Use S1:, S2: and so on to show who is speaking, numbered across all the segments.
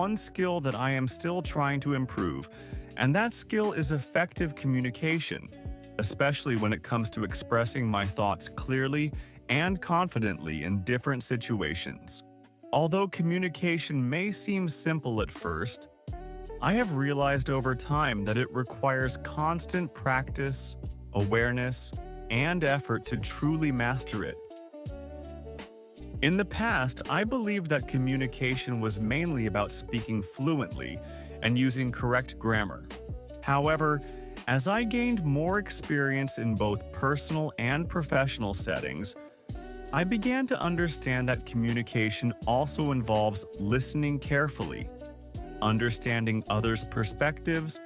S1: one skill that I am still trying to improve, and that skill is effective communication, especially when it comes to expressing my thoughts clearly and confidently in different situations. Although communication may seem simple at first, I have realized over time that it requires constant practice, awareness, and effort to truly master it. In the past, I believed that communication was mainly about speaking fluently and using correct grammar. However, as I gained more experience in both personal and professional settings, I began to understand that communication also involves listening carefully, understanding others' perspectives,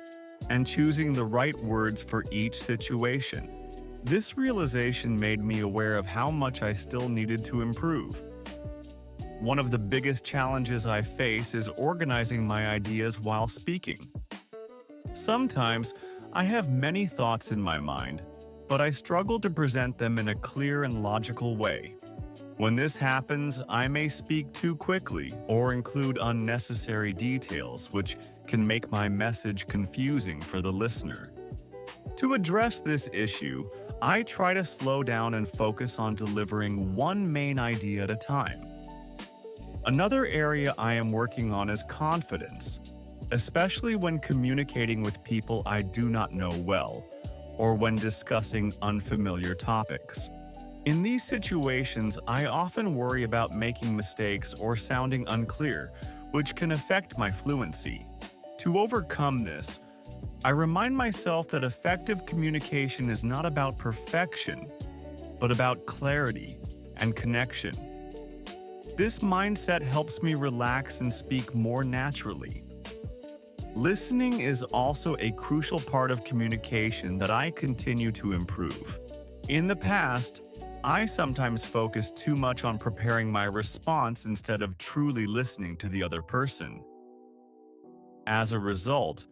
S1: and choosing the right words for each situation. This realization made me aware of how much I still needed to improve. One of the biggest challenges I face is organizing my ideas while speaking. Sometimes, I have many thoughts in my mind, but I struggle to present them in a clear and logical way. When this happens, I may speak too quickly or include unnecessary details, which can make my message confusing for the listener. To address this issue, I try to slow down and focus on delivering one main idea at a time. Another area I am working on is confidence, especially when communicating with people I do not know well, or when discussing unfamiliar topics. In these situations, I often worry about making mistakes or sounding unclear, which can affect my fluency. To overcome this, I remind myself that effective communication is not about perfection, but about clarity and connection. This mindset helps me relax and speak more naturally. Listening is also a crucial part of communication that I continue to improve. In the past, I sometimes focused too much on preparing my response instead of truly listening to the other person. As a result,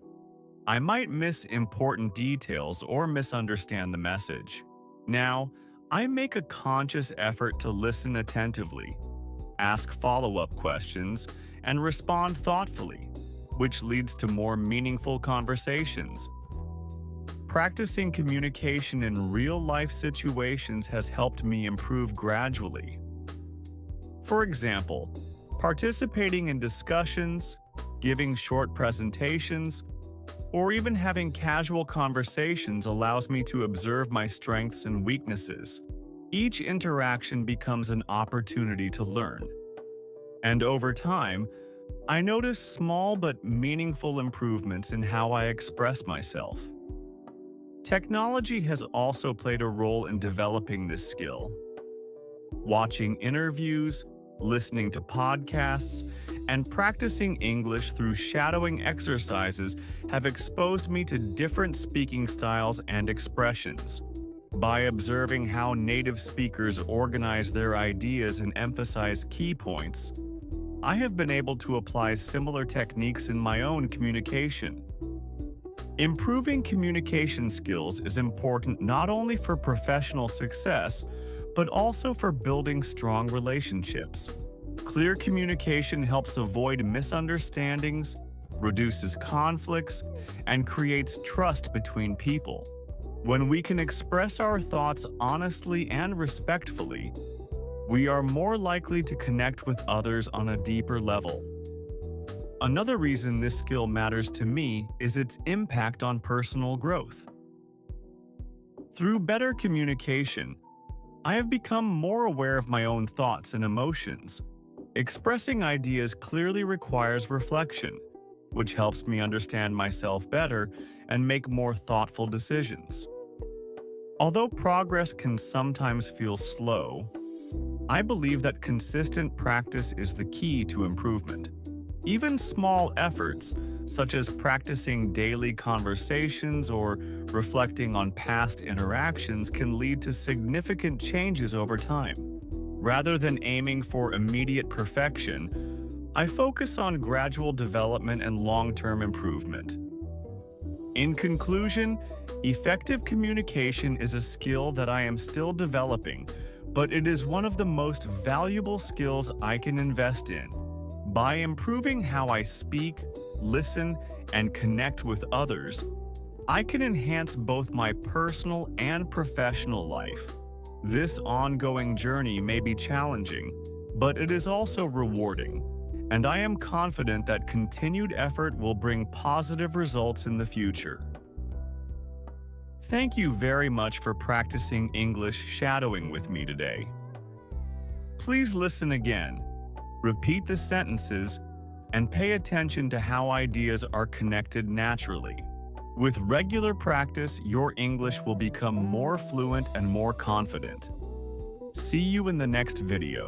S1: I might miss important details or misunderstand the message. Now, I make a conscious effort to listen attentively, ask follow-up questions, and respond thoughtfully, which leads to more meaningful conversations. Practicing communication in real-life situations has helped me improve gradually. For example, participating in discussions, giving short presentations, or even having casual conversations allows me to observe my strengths and weaknesses. Each interaction becomes an opportunity to learn. And over time, I notice small but meaningful improvements in how I express myself. Technology has also played a role in developing this skill. Watching interviews, listening to podcasts, and practicing English through shadowing exercises have exposed me to different speaking styles and expressions. By observing how native speakers organize their ideas and emphasize key points, I have been able to apply similar techniques in my own communication. Improving communication skills is important not only for professional success, but also for building strong relationships. Clear communication helps avoid misunderstandings, reduces conflicts, and creates trust between people. When we can express our thoughts honestly and respectfully, we are more likely to connect with others on a deeper level. Another reason this skill matters to me is its impact on personal growth. Through better communication, I have become more aware of my own thoughts and emotions. Expressing ideas clearly requires reflection, which helps me understand myself better and make more thoughtful decisions. Although progress can sometimes feel slow, I believe that consistent practice is the key to improvement. Even small efforts, such as practicing daily conversations or reflecting on past interactions, can lead to significant changes over time. Rather than aiming for immediate perfection, I focus on gradual development and long-term improvement. In conclusion, effective communication is a skill that I am still developing, but it is one of the most valuable skills I can invest in. By improving how I speak, listen, and connect with others, I can enhance both my personal and professional life. This ongoing journey may be challenging, but it is also rewarding, and I am confident that continued effort will bring positive results in the future. Thank you very much for practicing English shadowing with me today. Please listen again, repeat the sentences, and pay attention to how ideas are connected naturally. With regular practice, your English will become more fluent and more confident. See you in the next video.